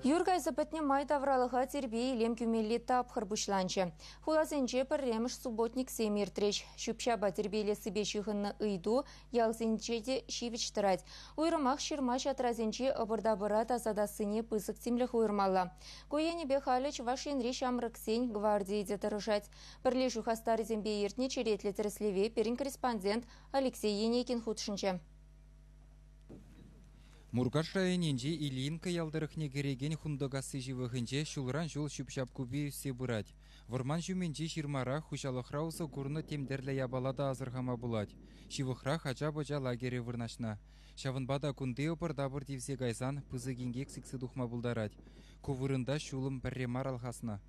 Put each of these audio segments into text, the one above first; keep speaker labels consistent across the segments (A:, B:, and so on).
A: Юргай запытне май тавралыға тербей лем кюмелли тапхыр бушланчы. Хуласенче пірремш субботник семиртреш. Шупшаба тербейлі себе шығынны ыйду, ялсенчеде шивич тырать. Уйрымақ шырмаш атразенче абырда-быра тазада сыне пысық темліх уйрмалла. Көйені бехалыч вашенре шамрыксен гвардейде тұрышать. Бірле жухастары зембе ертне черетлі тіріслеве перін корреспондент Алексей Енекин худшынче.
B: Мургаш районенде Ильинка ялдырықне кереген хундагасы живығынже шулран жол шүпшап көбе үсе бұрад. Варман жүменде жирмара хушалықра ұсы күрні темдерлі ябалада азырғама бұлад. Шивықра хача-бача лагері вырнашна. Шавынбада күнде опыр-дабыр девзе гайзан пызыгенгек сіксі дұхма бұлдарад. Ковырында шулым бірремар алғасына.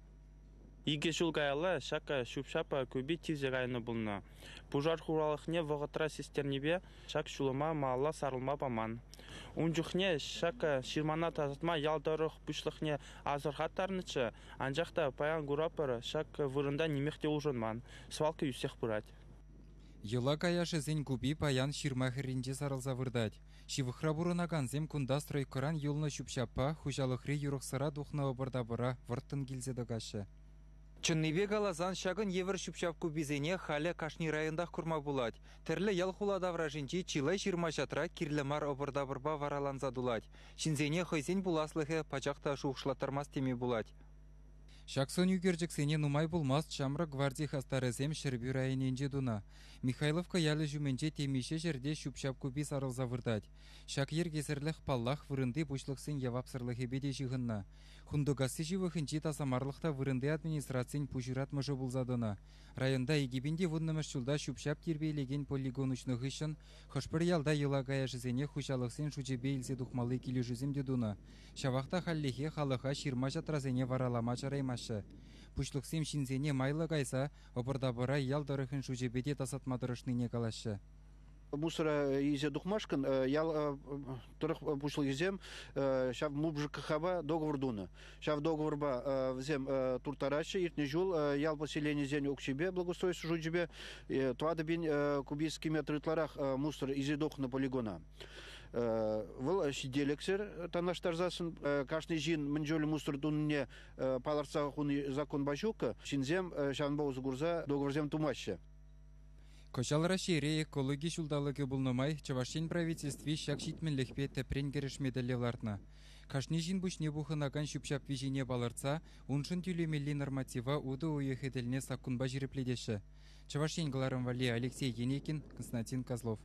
C: Иге жулгайлы шака шупшапа көбе тивзе гайны бұлна. Пужар хуралықне вағытра сестернебе шак шулыма маалла сарылма баман. Унжухне шака ширмана тазатма ялдарық бұшлықне азырғаттарнычы, анжақта паян гурапыр шак вырында немекте ұжынман. Свалка юсех бұрад.
B: Йыла каяшы зен куби паян ширмахыринде сарылза вырдать. Шивықра бұрынаган зем күнда стройкыран юлны шупшапа хужалықри юрықсыра дұхна обырда-бұра вырттын келзеді кашы. Чынныбе галазан шагын евір шупшап кубизене халя кашни райондах курма булать. Терлі ял хулада вражинчи чилай ширмашатра кирлемар обырда-бұрба вараланза дулать. Шинзене хойзен буласлығы пачақта шуқшлатармас теме булать. Шаксон югерджексене нумай булмас чамры гвардии хастарызем шербю районенже дуна. Михайловка ялы жүменже темеше жерде шупшап куби сарылза вырдать. Шак ергезерліх паллах вырынды бушлықсын явапсырлығы беде жығынна. Хундугасы живықынчи тасамарлықта вырынды администрациян пужиратмыжы булзадына. Районда егебінде вұннымыш жылда шупшап тербейлеген полигон ұшнығы үшін хышпыр ялда йылагая жызене хушалықсын шучебе илсе дұхмалы келі жүзімде дуна. Шавақта халлехе халыға ширма жатразене варалама чарайма. Пушлықсем шинзене майлы гайса, опырда-быра ялдарықын шучебеде тасатмадырышныне калашы.
D: Мусора изе духмашкан, ял тұрық пушлық изем, шав мубжы кахаба договор дуна. Шав договорба взем туртарачы, иртне жул, ял поселение зен окчебе, благоустройство жуджебе, туады бин кубийский метрытларах мусор изе духна полигона. Выл шиделексер танаштарзасын, кашный жин мінжөлі мусор дунне паларца хуны закон башука, шинзем шавнбау загурза договорзем тумаще.
B: Кошалра шере экологи шулдалыгы булнымай Чавашин правительстве шак шитменлікпе тәпрен керешмедалевларына. Кашни жин бушне бухынаган шупшап вижене баларца, уншын тюлемелли норматива уды уехеделіне сакунба жирепледеші. Чавашин Гларым Вали, Алексей Енекин, Константин Козлов.